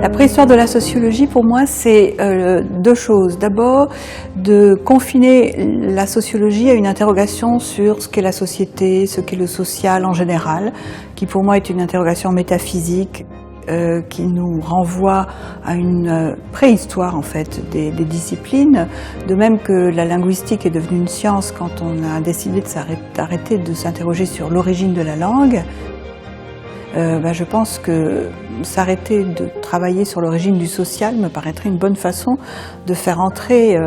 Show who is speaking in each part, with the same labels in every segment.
Speaker 1: La préhistoire de la sociologie, pour moi, c'est deux choses. D'abord, de confiner la sociologie à une interrogation sur ce qu'est la société, ce qu'est le social en général, qui pour moi est une interrogation métaphysique qui nous renvoie à une préhistoire en fait des disciplines, de même que la linguistique est devenue une science quand on a décidé d'arrêter de s'interroger sur l'origine de la langue. Je pense que s'arrêter de travailler sur l'origine du social me paraîtrait une bonne façon de faire entrer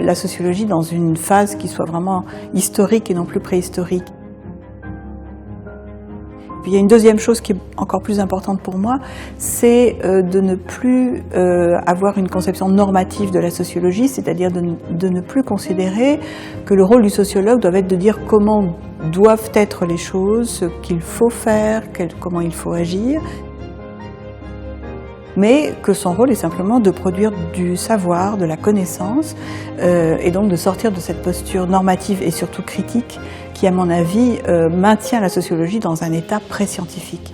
Speaker 1: la sociologie dans une phase qui soit vraiment historique et non plus préhistorique. Puis il y a une deuxième chose qui est encore plus importante pour moi, c'est de ne plus avoir une conception normative de la sociologie, c'est-à-dire de ne plus considérer que le rôle du sociologue doit être de dire comment doivent être les choses, ce qu'il faut faire, comment il faut agir, mais que son rôle est simplement de produire du savoir, de la connaissance, et donc de sortir de cette posture normative et surtout critique qui, à mon avis, maintient la sociologie dans un état pré-scientifique.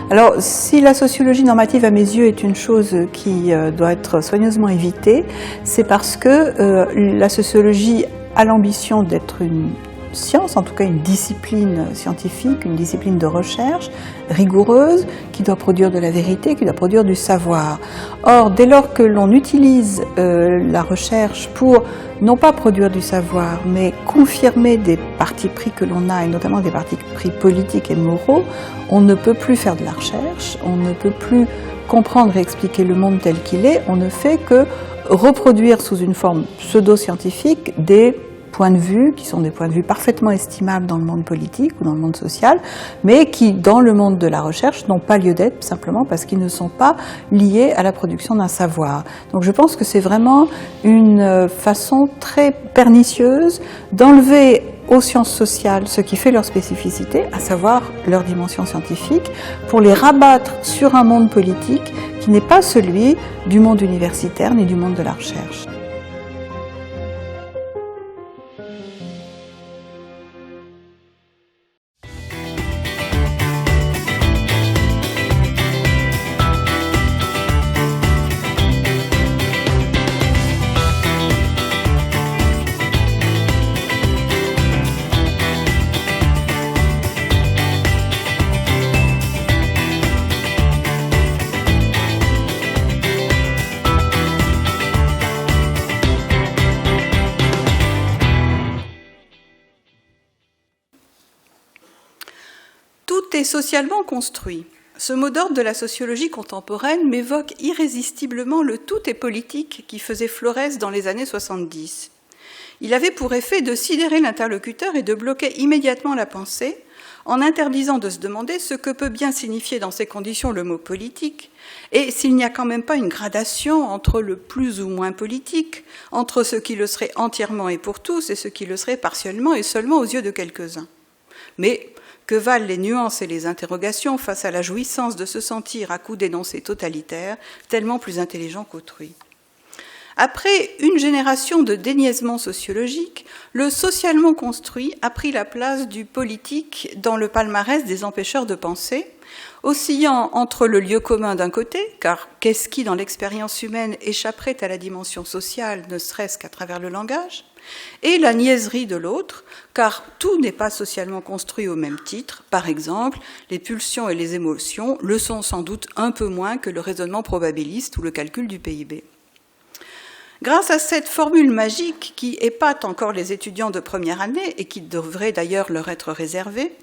Speaker 1: Alors, si la sociologie normative, à mes yeux, est une chose qui doit être soigneusement évitée, c'est parce que la sociologie a l'ambition d'être une science, en tout cas une discipline scientifique, une discipline de recherche rigoureuse, qui doit produire de la vérité, qui doit produire du savoir. Or, dès lors que l'on utilise la recherche pour non pas produire du savoir, mais confirmer des partis pris que l'on a, et notamment des partis pris politiques et moraux, on ne peut plus faire de la recherche, on ne peut plus comprendre et expliquer le monde tel qu'il est, on ne fait que reproduire sous une forme pseudo-scientifique des points de vue qui sont des points de vue parfaitement estimables dans le monde politique ou dans le monde social, mais qui, dans le monde de la recherche, n'ont pas lieu d'être simplement parce qu'ils ne sont pas liés à la production d'un savoir. Donc je pense que c'est vraiment une façon très pernicieuse d'enlever aux sciences sociales ce qui fait leur spécificité, à savoir leur dimension scientifique, pour les rabattre sur un monde politique qui n'est pas celui du monde universitaire ni du monde de la recherche.
Speaker 2: Tout est socialement construit. Ce mot d'ordre de la sociologie contemporaine m'évoque irrésistiblement le tout est politique qui faisait Florès dans les années 70. Il avait pour effet de sidérer l'interlocuteur et de bloquer immédiatement la pensée en interdisant de se demander ce que peut bien signifier dans ces conditions le mot politique et s'il n'y a quand même pas une gradation entre le plus ou moins politique, entre ce qui le serait entièrement et pour tous et ce qui le serait partiellement et seulement aux yeux de quelques-uns. Mais que valent les nuances et les interrogations face à la jouissance de se sentir à coups d'énoncés totalitaires, tellement plus intelligents qu'autrui. Après une génération de déniaisement sociologique, le socialement construit a pris la place du politique dans le palmarès des empêcheurs de penser, oscillant entre le lieu commun d'un côté, car qu'est-ce qui dans l'expérience humaine échapperait à la dimension sociale, ne serait-ce qu'à travers le langage, et la niaiserie de l'autre, car tout n'est pas socialement construit au même titre. Par exemple, les pulsions et les émotions le sont sans doute un peu moins que le raisonnement probabiliste ou le calcul du PIB. Grâce à cette formule magique qui épate encore les étudiants de première année et qui devrait d'ailleurs leur être réservée,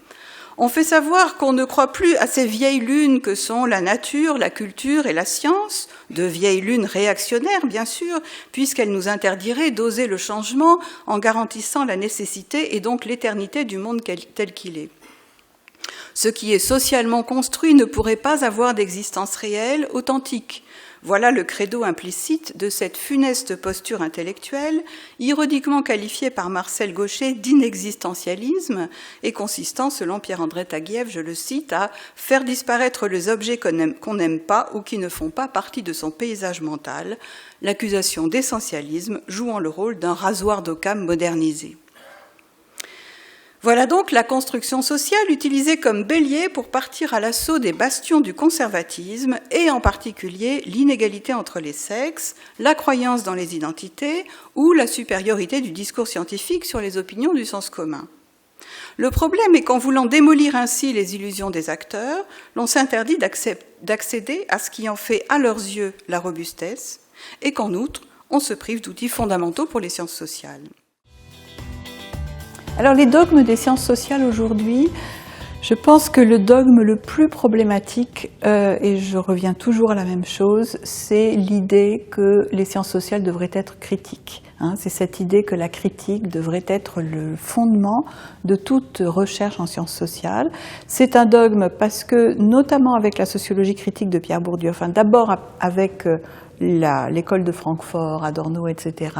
Speaker 2: on fait savoir qu'on ne croit plus à ces vieilles lunes que sont la nature, la culture et la science, de vieilles lunes réactionnaires bien sûr, puisqu'elles nous interdiraient d'oser le changement en garantissant la nécessité et donc l'éternité du monde tel qu'il est. Ce qui est socialement construit ne pourrait pas avoir d'existence réelle, authentique. Voilà le credo implicite de cette funeste posture intellectuelle, ironiquement qualifiée par Marcel Gauchet d'inexistentialisme et consistant, selon Pierre-André Taguieff, je le cite, à faire disparaître les objets qu'on n'aime pas ou qui ne font pas partie de son paysage mental, l'accusation d'essentialisme jouant le rôle d'un rasoir d'Occam modernisé. Voilà donc la construction sociale utilisée comme bélier pour partir à l'assaut des bastions du conservatisme et en particulier l'inégalité entre les sexes, la croyance dans les identités ou la supériorité du discours scientifique sur les opinions du sens commun. Le problème est qu'en voulant démolir ainsi les illusions des acteurs, l'on s'interdit d'accéder à ce qui en fait à leurs yeux la robustesse et qu'en outre, on se prive d'outils fondamentaux pour les sciences sociales.
Speaker 1: Alors les dogmes des sciences sociales aujourd'hui, je pense que le dogme le plus problématique, et je reviens toujours à la même chose, c'est l'idée que les sciences sociales devraient être critiques. C'est cette idée que la critique devrait être le fondement de toute recherche en sciences sociales. C'est un dogme parce que, notamment avec la sociologie critique de Pierre Bourdieu, enfin d'abord avec l'école de Francfort, Adorno, etc.,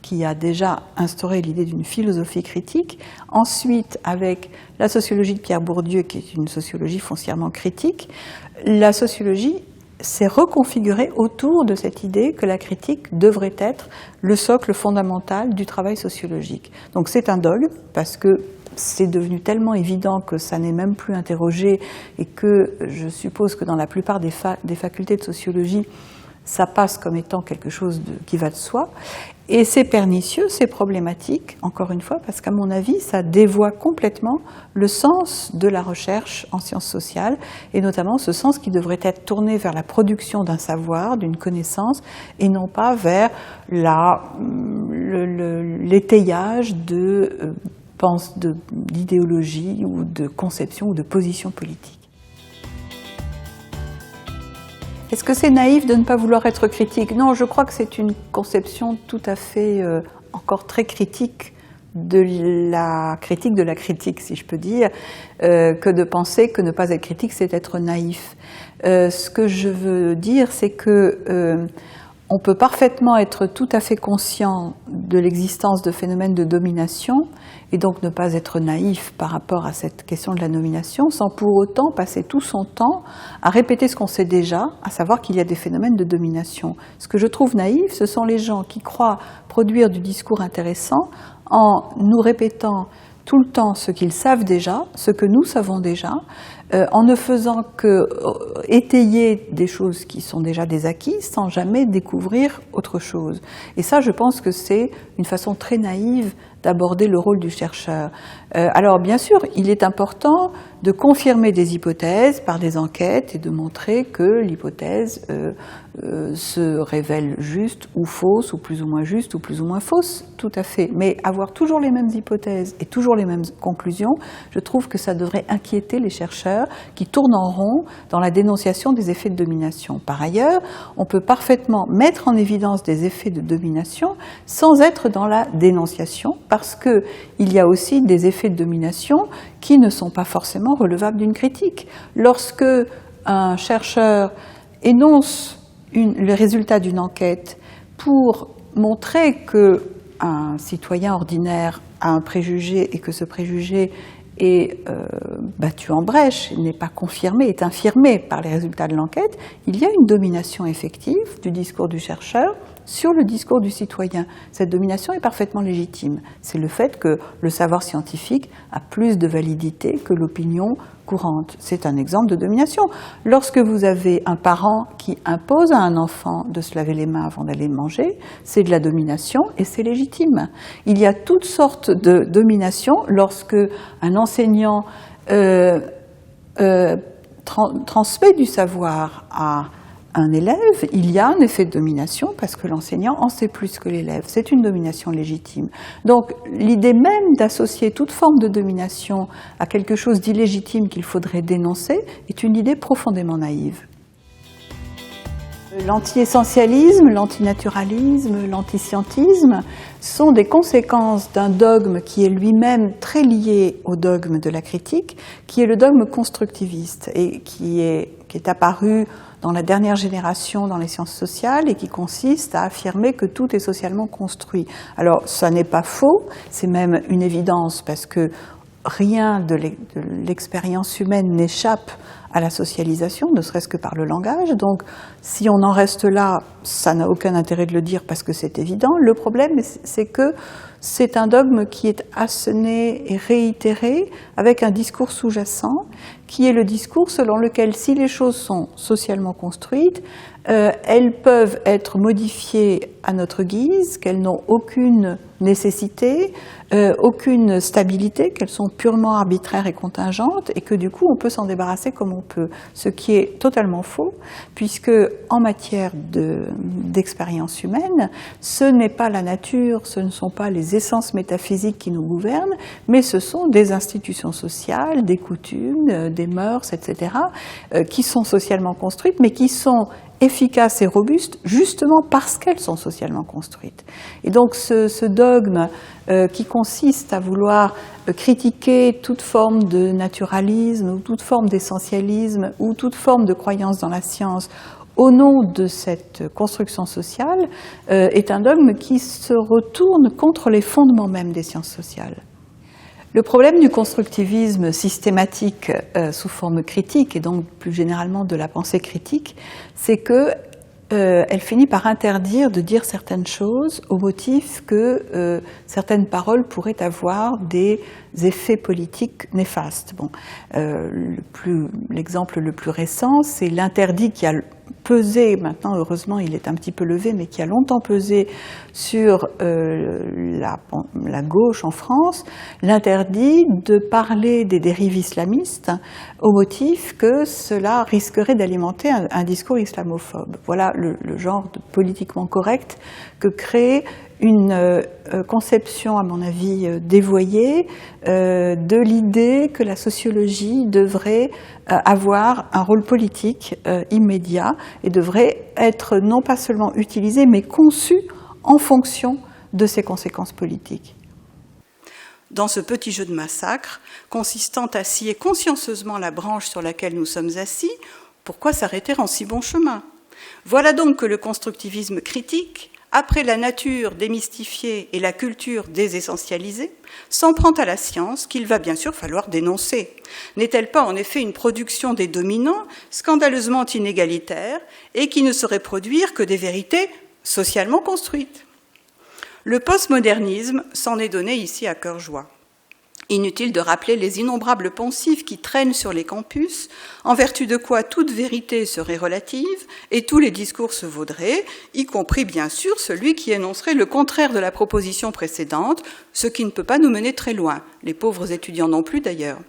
Speaker 1: qui a déjà instauré l'idée d'une philosophie critique. Ensuite, avec la sociologie de Pierre Bourdieu, qui est une sociologie foncièrement critique, la sociologie s'est reconfigurée autour de cette idée que la critique devrait être le socle fondamental du travail sociologique. Donc c'est un dogme, parce que c'est devenu tellement évident que ça n'est même plus interrogé et que je suppose que dans la plupart des facultés de sociologie, ça passe comme étant quelque chose qui va de soi. Et c'est pernicieux, c'est problématique, encore une fois, parce qu'à mon avis, ça dévoie complètement le sens de la recherche en sciences sociales, et notamment ce sens qui devrait être tourné vers la production d'un savoir, d'une connaissance, et non pas vers l'étayage d'idéologie ou de conception ou de position politique. Est-ce que c'est naïf de ne pas vouloir être critique? Non, je crois que c'est une conception tout à fait encore très critique de la critique, si je peux dire, que de penser que ne pas être critique, c'est être naïf. Ce que je veux dire, c'est que on peut parfaitement être tout à fait conscient de l'existence de phénomènes de domination et donc ne pas être naïf par rapport à cette question de la domination sans pour autant passer tout son temps à répéter ce qu'on sait déjà, à savoir qu'il y a des phénomènes de domination. Ce que je trouve naïf, ce sont les gens qui croient produire du discours intéressant en nous répétant tout le temps ce qu'ils savent déjà, ce que nous savons déjà, en ne faisant que étayer des choses qui sont déjà des acquis sans jamais découvrir autre chose. Et ça, je pense que c'est une façon très naïve d'aborder le rôle du chercheur. Alors bien sûr, il est important de confirmer des hypothèses par des enquêtes et de montrer que l'hypothèse se révèle juste ou fausse, ou plus ou moins juste ou plus ou moins fausse, tout à fait. Mais avoir toujours les mêmes hypothèses et toujours les mêmes conclusions, je trouve que ça devrait inquiéter les chercheurs qui tournent en rond dans la dénonciation des effets de domination. Par ailleurs, on peut parfaitement mettre en évidence des effets de domination sans être dans la dénonciation, parce qu'il y a aussi des effets de domination qui ne sont pas forcément relevables d'une critique. Lorsque un chercheur énonce le résultat d'une enquête pour montrer qu'un citoyen ordinaire a un préjugé et que ce préjugé est battu en brèche, n'est pas confirmé, est infirmé par les résultats de l'enquête, il y a une domination effective du discours du chercheur sur le discours du citoyen. Cette domination est parfaitement légitime. C'est le fait que le savoir scientifique a plus de validité que l'opinion courante. C'est un exemple de domination. Lorsque vous avez un parent qui impose à un enfant de se laver les mains avant d'aller manger, c'est de la domination et c'est légitime. Il y a toutes sortes de dominations lorsque un enseignant transmet du savoir à un élève, il y a un effet de domination parce que l'enseignant en sait plus que l'élève. C'est une domination légitime. Donc l'idée même d'associer toute forme de domination à quelque chose d'illégitime qu'il faudrait dénoncer est une idée profondément naïve. L'anti-essentialisme, l'antinaturalisme, l'antiscientisme sont des conséquences d'un dogme qui est lui-même très lié au dogme de la critique, qui est le dogme constructiviste et qui est apparu dans la dernière génération dans les sciences sociales et qui consiste à affirmer que tout est socialement construit. Alors, ça n'est pas faux, c'est même une évidence parce que rien de l'expérience humaine n'échappe à la socialisation, ne serait-ce que par le langage. Donc, si on en reste là, ça n'a aucun intérêt de le dire parce que c'est évident. Le problème, c'est que c'est un dogme qui est asséné et réitéré avec un discours sous-jacent, qui est le discours selon lequel si les choses sont socialement construites, elles peuvent être modifiées à notre guise, qu'elles n'ont aucune nécessité, aucune stabilité, qu'elles sont purement arbitraires et contingentes, et que du coup on peut s'en débarrasser comme on peut. Ce qui est totalement faux, puisque en matière d'expérience humaine, ce n'est pas la nature, ce ne sont pas les essences métaphysiques qui nous gouvernent, mais ce sont des institutions sociales, des coutumes, des mœurs, etc., qui sont socialement construites, mais qui sont efficaces et robustes justement parce qu'elles sont socialement construites. Et donc ce dogme qui consiste à vouloir critiquer toute forme de naturalisme ou toute forme d'essentialisme ou toute forme de croyance dans la science au nom de cette construction sociale est un dogme qui se retourne contre les fondements même des sciences sociales. Le problème du constructivisme systématique sous forme critique, et donc plus généralement de la pensée critique, c'est que elle finit par interdire de dire certaines choses au motif que certaines paroles pourraient avoir des effets politiques néfastes. Bon, l'exemple le plus récent, c'est l'interdit qui a pesé, maintenant heureusement il est un petit peu levé, mais qui a longtemps pesé sur la gauche en France, l'interdit de parler des dérives islamistes au motif que cela risquerait d'alimenter un discours islamophobe. Voilà le genre de politiquement correct que crée une conception, à mon avis, dévoyée de l'idée que la sociologie devrait avoir un rôle politique immédiat et devrait être non pas seulement utilisée, mais conçue en fonction de ses conséquences politiques.
Speaker 2: Dans ce petit jeu de massacre, consistant à scier consciencieusement la branche sur laquelle nous sommes assis, pourquoi s'arrêter en si bon chemin ? Voilà donc que le constructivisme critique, après la nature démystifiée et la culture désessentialisée, s'en prend à la science qu'il va bien sûr falloir dénoncer. N'est-elle pas en effet une production des dominants, scandaleusement inégalitaire, et qui ne saurait produire que des vérités socialement construites ? Le postmodernisme s'en est donné ici à cœur joie. Inutile de rappeler les innombrables poncifs qui traînent sur les campus, en vertu de quoi toute vérité serait relative et tous les discours se vaudraient, y compris bien sûr celui qui énoncerait le contraire de la proposition précédente, ce qui ne peut pas nous mener très loin, les pauvres étudiants non plus d'ailleurs.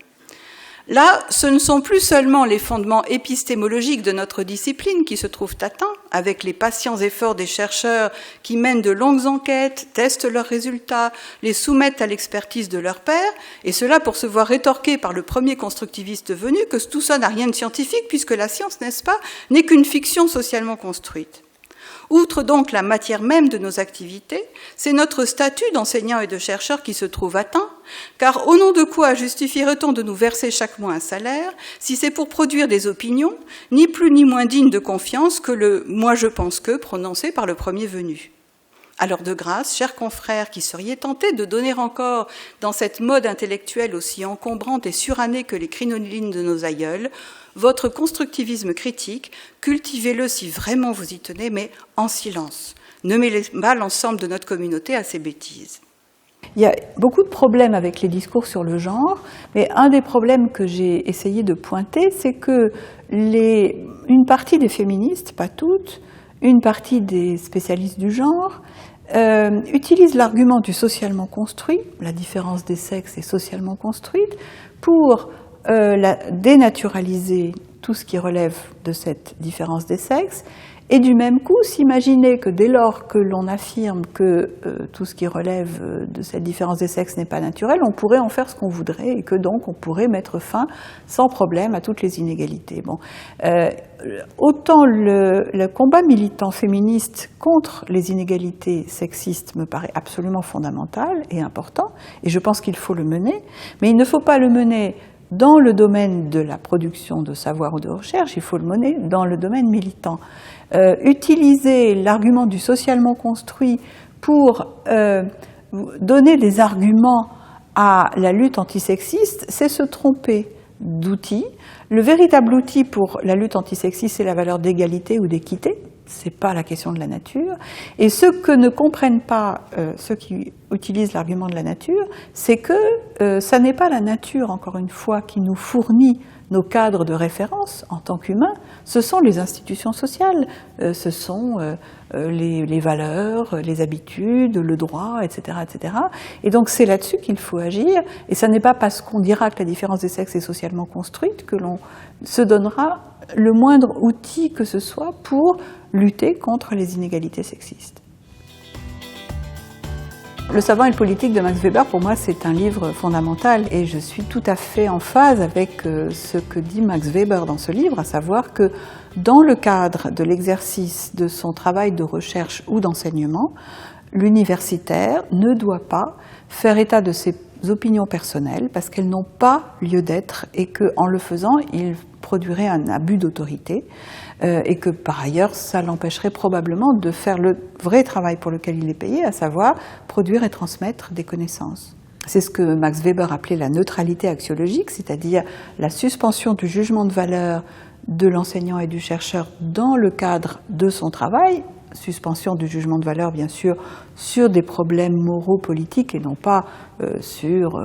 Speaker 2: Là, ce ne sont plus seulement les fondements épistémologiques de notre discipline qui se trouvent atteints, avec les patients efforts des chercheurs qui mènent de longues enquêtes, testent leurs résultats, les soumettent à l'expertise de leurs pairs, et cela pour se voir rétorquer par le premier constructiviste venu que tout ça n'a rien de scientifique, puisque la science, n'est-ce pas, n'est qu'une fiction socialement construite. Outre donc la matière même de nos activités, c'est notre statut d'enseignant et de chercheur qui se trouve atteint, car au nom de quoi justifierait-on de nous verser chaque mois un salaire, si c'est pour produire des opinions, ni plus ni moins dignes de confiance que le « moi je pense que » prononcé par le premier venu. Alors de grâce, chers confrères qui seriez tentés de donner encore dans cette mode intellectuelle aussi encombrante et surannée que les crinolines de nos aïeuls, votre constructivisme critique, cultivez-le si vraiment vous y tenez, mais en silence. Ne mêlez pas l'ensemble de notre communauté à ces bêtises.
Speaker 1: Il y a beaucoup de problèmes avec les discours sur le genre, mais un des problèmes que j'ai essayé de pointer, c'est que une partie des féministes, pas toutes, une partie des spécialistes du genre, utilisent l'argument du socialement construit, la différence des sexes est socialement construite, pour dénaturaliser tout ce qui relève de cette différence des sexes, et du même coup s'imaginer que dès lors que l'on affirme que tout ce qui relève de cette différence des sexes n'est pas naturel, on pourrait en faire ce qu'on voudrait et que donc on pourrait mettre fin sans problème à toutes les inégalités. Bon, autant le combat militant féministe contre les inégalités sexistes me paraît absolument fondamental et important, et je pense qu'il faut le mener, mais il ne faut pas le mener dans le domaine de la production de savoir ou de recherche, il faut le mener dans le domaine militant. Utiliser l'argument du socialement construit pour donner des arguments à la lutte antisexiste, c'est se tromper d'outils. Le véritable outil pour la lutte antisexiste, c'est la valeur d'égalité ou d'équité. C'est pas la question de la nature. Et ce que ne comprennent pas ceux qui utilisent l'argument de la nature, c'est que ça n'est pas la nature, encore une fois, qui nous fournit nos cadres de référence en tant qu'humains, ce sont les institutions sociales, ce sont les valeurs, les habitudes, le droit, etc., etc. Et donc c'est là-dessus qu'il faut agir, et ça n'est pas parce qu'on dira que la différence des sexes est socialement construite que l'on se donnera le moindre outil que ce soit pour lutter contre les inégalités sexistes. Le savoir et le politique de Max Weber, pour moi, c'est un livre fondamental et je suis tout à fait en phase avec ce que dit Max Weber dans ce livre, à savoir que dans le cadre de l'exercice de son travail de recherche ou d'enseignement, l'universitaire ne doit pas faire état de ses opinions personnelles parce qu'elles n'ont pas lieu d'être et qu'en le faisant, il produirait un abus d'autorité et que par ailleurs, ça l'empêcherait probablement de faire le vrai travail pour lequel il est payé, à savoir produire et transmettre des connaissances. C'est ce que Max Weber appelait la neutralité axiologique, c'est-à-dire la suspension du jugement de valeur de l'enseignant et du chercheur dans le cadre de son travail, suspension du jugement de valeur bien sûr sur des problèmes moraux politiques et non pas sur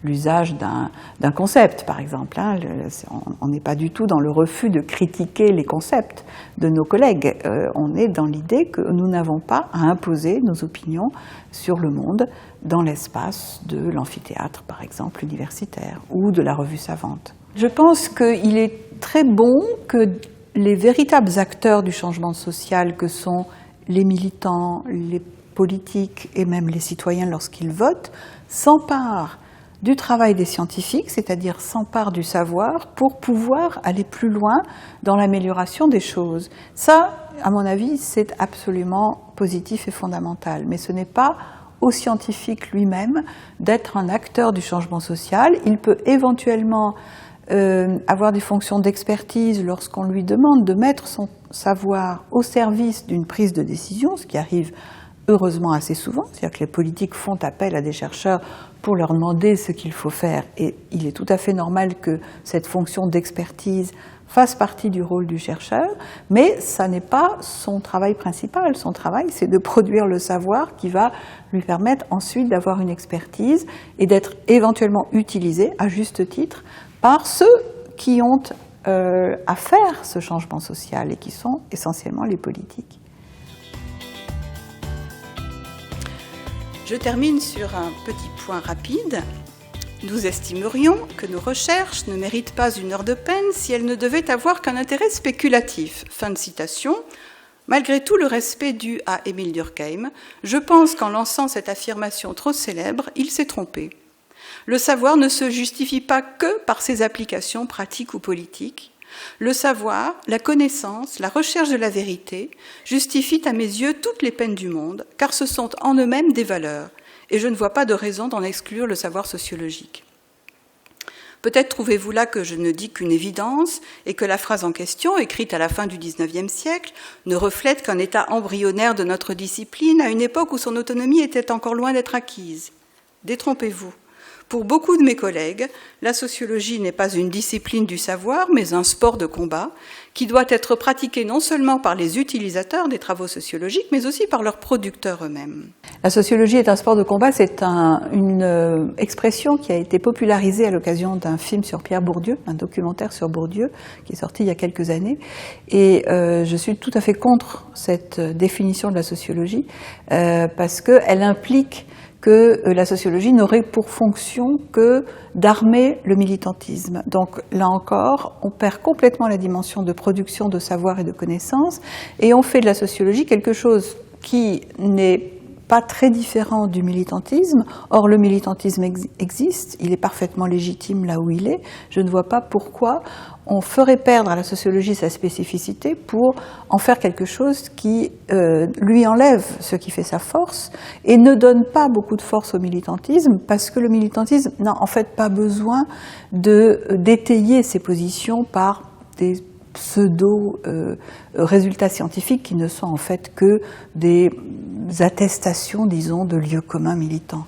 Speaker 1: l'usage d'un concept par exemple. On n'est pas du tout dans le refus de critiquer les concepts de nos collègues, on est dans l'idée que nous n'avons pas à imposer nos opinions sur le monde dans l'espace de l'amphithéâtre par exemple universitaire ou de la revue savante. Je pense qu'il est très bon que les véritables acteurs du changement social que sont les militants, les politiques et même les citoyens lorsqu'ils votent, s'emparent du travail des scientifiques, c'est-à-dire s'emparent du savoir pour pouvoir aller plus loin dans l'amélioration des choses. Ça, à mon avis, c'est absolument positif et fondamental, mais ce n'est pas au scientifique lui-même d'être un acteur du changement social. Il peut éventuellement avoir des fonctions d'expertise lorsqu'on lui demande de mettre son savoir au service d'une prise de décision, ce qui arrive heureusement assez souvent, c'est-à-dire que les politiques font appel à des chercheurs pour leur demander ce qu'il faut faire, et il est tout à fait normal que cette fonction d'expertise fasse partie du rôle du chercheur, mais ça n'est pas son travail principal. Son travail, c'est de produire le savoir qui va lui permettre ensuite d'avoir une expertise et d'être éventuellement utilisé, à juste titre, par ceux qui ont à faire ce changement social et qui sont essentiellement les politiques.
Speaker 2: Je termine sur un petit point rapide. Nous estimerions que nos recherches ne méritent pas une heure de peine si elles ne devaient avoir qu'un intérêt spéculatif. Fin de citation. Malgré tout le respect dû à Émile Durkheim, je pense qu'en lançant cette affirmation trop célèbre, il s'est trompé. Le savoir ne se justifie pas que par ses applications pratiques ou politiques. Le savoir, la connaissance, la recherche de la vérité justifient à mes yeux toutes les peines du monde, car ce sont en eux-mêmes des valeurs, et je ne vois pas de raison d'en exclure le savoir sociologique. Peut-être trouvez-vous là que je ne dis qu'une évidence et que la phrase en question, écrite à la fin du XIXe siècle, ne reflète qu'un état embryonnaire de notre discipline à une époque où son autonomie était encore loin d'être acquise. Détrompez-vous. Pour beaucoup de mes collègues, la sociologie n'est pas une discipline du savoir, mais un sport de combat qui doit être pratiqué non seulement par les utilisateurs des travaux sociologiques, mais aussi par leurs producteurs eux-mêmes.
Speaker 1: La sociologie est un sport de combat, c'est une expression qui a été popularisée à l'occasion d'un film sur Pierre Bourdieu, un documentaire sur Bourdieu, qui est sorti il y a quelques années. Et je suis tout à fait contre cette définition de la sociologie, parce qu'elle implique que la sociologie n'aurait pour fonction que d'armer le militantisme. Donc là encore, on perd complètement la dimension de production de savoir et de connaissances, et on fait de la sociologie quelque chose qui n'est pas très différent du militantisme. Or, le militantisme existe, il est parfaitement légitime là où il est. Je ne vois pas pourquoi on ferait perdre à la sociologie sa spécificité pour en faire quelque chose qui lui enlève ce qui fait sa force et ne donne pas beaucoup de force au militantisme, parce que le militantisme n'a en fait pas besoin d'étayer ses positions par des pseudo-résultats scientifiques qui ne sont en fait que des attestations, disons, de lieux communs militants.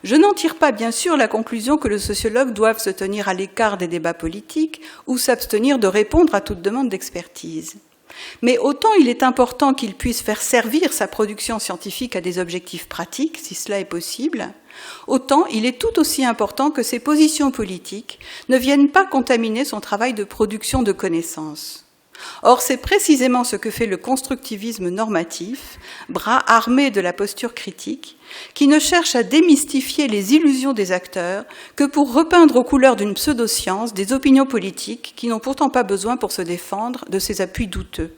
Speaker 2: Je n'en tire pas bien sûr la conclusion que le sociologue doive se tenir à l'écart des débats politiques ou s'abstenir de répondre à toute demande d'expertise. Mais autant il est important qu'il puisse faire servir sa production scientifique à des objectifs pratiques, si cela est possible, autant il est tout aussi important que ses positions politiques ne viennent pas contaminer son travail de production de connaissances. Or, c'est précisément ce que fait le constructivisme normatif, bras armé de la posture critique, qui ne cherche à démystifier les illusions des acteurs que pour repeindre aux couleurs d'une pseudo-science des opinions politiques qui n'ont pourtant pas besoin pour se défendre de ces appuis douteux.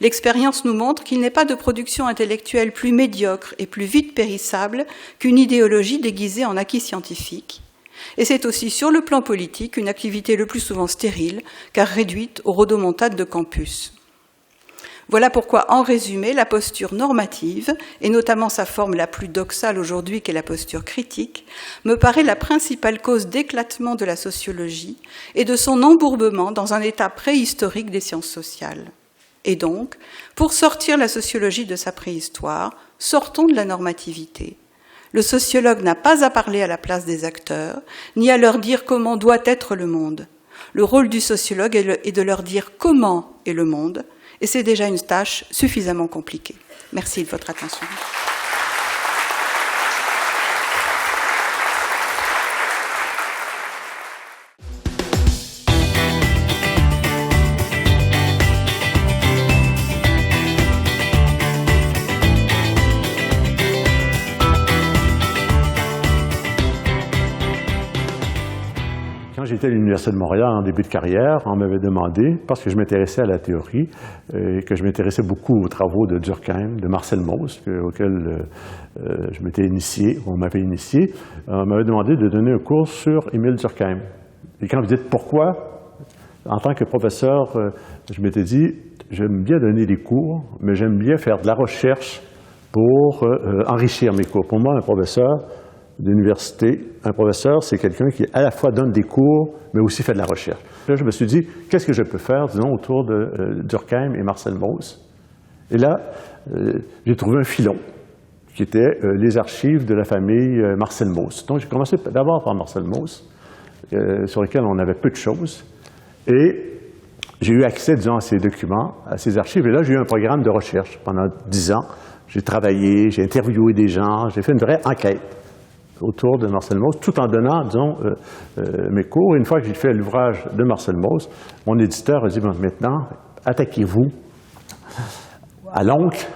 Speaker 2: L'expérience nous montre qu'il n'est pas de production intellectuelle plus médiocre et plus vite périssable qu'une idéologie déguisée en acquis scientifiques. Et c'est aussi sur le plan politique une activité le plus souvent stérile, car réduite aux rodomontades de campus. Voilà pourquoi, en résumé, la posture normative, et notamment sa forme la plus doxale aujourd'hui qu'est la posture critique, me paraît la principale cause d'éclatement de la sociologie et de son embourbement dans un état préhistorique des sciences sociales. Et donc, pour sortir la sociologie de sa préhistoire, sortons de la normativité. Le sociologue n'a pas à parler à la place des acteurs, ni à leur dire comment doit être le monde. Le rôle du sociologue est de leur dire comment est le monde, et c'est déjà une tâche suffisamment compliquée. Merci de votre attention.
Speaker 3: Quand j'étais à l'Université de Montréal en début de carrière, on m'avait demandé, parce que je m'intéressais à la théorie, que je m'intéressais beaucoup aux travaux de Durkheim, de Marcel Mauss, auxquels je m'étais initié, on m'avait initié, on m'avait demandé de donner un cours sur Émile Durkheim. Et quand vous dites pourquoi, en tant que professeur, je m'étais dit, j'aime bien donner des cours, mais j'aime bien faire de la recherche pour enrichir mes cours. Pour moi, un professeur d'université, un professeur, c'est quelqu'un qui à la fois donne des cours, mais aussi fait de la recherche. Là, je me suis dit, qu'est-ce que je peux faire, disons, autour de Durkheim et Marcel Mauss? Et là, j'ai trouvé un filon, qui était les archives de la famille Marcel Mauss. Donc, j'ai commencé d'abord par Marcel Mauss, sur lesquels on avait peu de choses, et j'ai eu accès, disons, à ces documents, à ces archives, et là, j'ai eu un programme de recherche pendant 10 ans. J'ai travaillé, j'ai interviewé des gens, j'ai fait une vraie enquête autour de Marcel Mauss, tout en donnant, disons, mes cours. Et une fois que j'ai fait l'ouvrage de Marcel Mauss, mon éditeur a dit, bon, maintenant, attaquez-vous à l'oncle,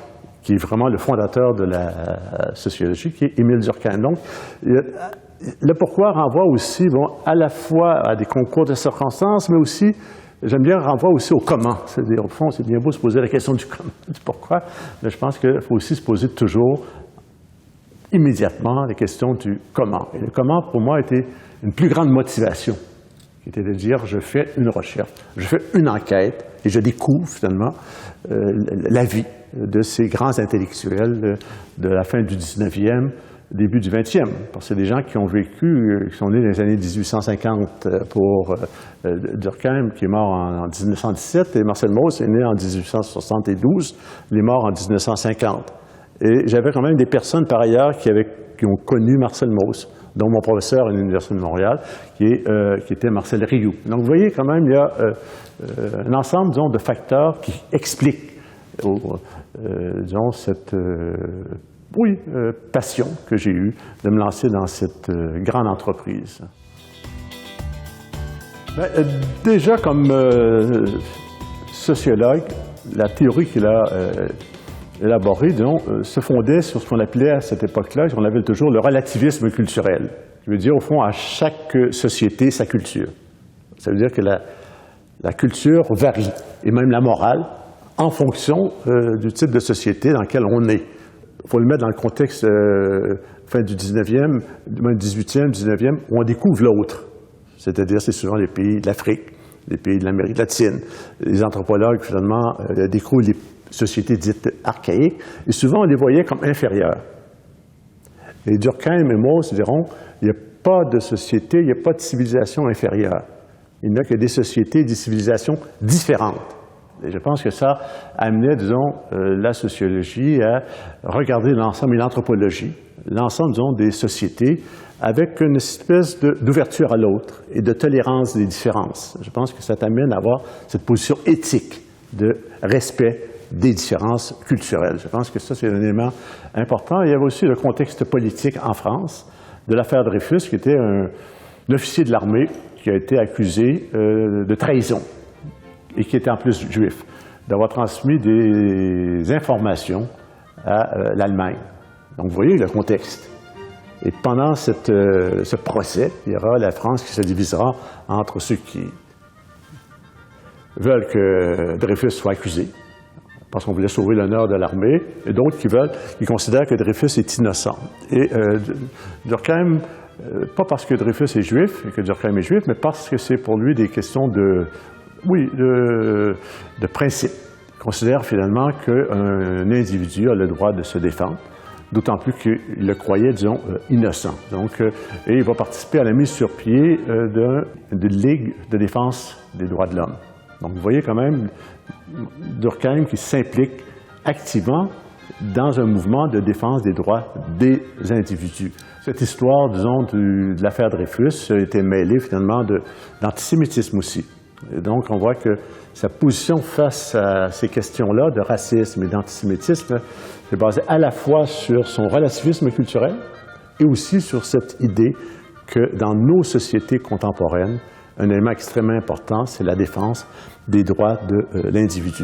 Speaker 3: qui est vraiment le fondateur de la sociologie, qui est Émile Durkheim. Donc, le pourquoi renvoie aussi, bon, à la fois à des concours de circonstances, mais aussi, j'aime bien, renvoie aussi au comment. C'est-à-dire, au fond, c'est bien beau se poser la question du comment, du pourquoi, mais je pense qu'il faut aussi se poser toujours immédiatement la question du comment. Et le comment, pour moi, était une plus grande motivation, qui était de dire, je fais une recherche, je fais une enquête, et je découvre, finalement, la vie de ces grands intellectuels de la fin du 19e, début du 20e. Parce que c'est des gens qui ont vécu, qui sont nés dans les années 1850 pour Durkheim, qui est mort en 1917, et Marcel Mauss est né en 1872, il est mort en 1950. Et j'avais quand même des personnes, par ailleurs, qui ont connu Marcel Mauss, dont mon professeur à l'Université de Montréal, qui était Marcel Rioux. Donc, vous voyez, quand même, il y a un ensemble, disons, de facteurs qui expliquent, disons, cette passion que j'ai eue de me lancer dans cette grande entreprise. Bien, déjà, comme sociologue, la théorie qu'il a élaboré, disons, se fondait sur ce qu'on appelait à cette époque-là, on l'appelle toujours le relativisme culturel. Je veux dire, au fond, à chaque société, sa culture. Ça veut dire que la culture varie, et même la morale, en fonction du type de société dans lequel on est. Il faut le mettre dans le contexte fin du 19e, même 18e, 19e, où on découvre l'autre. C'est-à-dire, c'est souvent les pays de l'Afrique, les pays de l'Amérique latine. Les anthropologues, finalement, découvrent les sociétés dites archaïques, et souvent on les voyait comme inférieures. Et Durkheim et Mauss diront, il n'y a pas de société, il n'y a pas de civilisation inférieure. Il n'y a que des sociétés et des civilisations différentes. Et je pense que ça amenait, disons, la sociologie à regarder l'ensemble et l'anthropologie, l'ensemble, disons, des sociétés avec une espèce d'ouverture à l'autre et de tolérance des différences. Je pense que ça t'amène à avoir cette position éthique de respect des différences culturelles. Je pense que ça, c'est un élément important. Il y avait aussi le contexte politique en France de l'affaire Dreyfus, qui était un officier de l'armée qui a été accusé de trahison et qui était en plus juif, d'avoir transmis des informations à l'Allemagne. Donc, vous voyez le contexte. Et pendant ce procès, il y aura la France qui se divisera entre ceux qui veulent que Dreyfus soit accusé, parce qu'on voulait sauver l'honneur de l'armée, et d'autres qui considèrent que Dreyfus est innocent. Et Durkheim, pas parce que Dreyfus est juif, et que Durkheim est juif, mais parce que c'est pour lui des questions de principe. Il considère finalement qu'un individu a le droit de se défendre, d'autant plus qu'il le croyait, disons, innocent. Donc, et il va participer à la mise sur pied d'une ligue de défense des droits de l'homme. Donc, vous voyez quand même Durkheim qui s'implique activement dans un mouvement de défense des droits des individus. Cette histoire, disons, de l'affaire Dreyfus a été mêlée finalement d'antisémitisme aussi. Et donc, on voit que sa position face à ces questions-là de racisme et d'antisémitisme est basée à la fois sur son relativisme culturel et aussi sur cette idée que dans nos sociétés contemporaines, un élément extrêmement important, c'est la défense des droits de l'individu.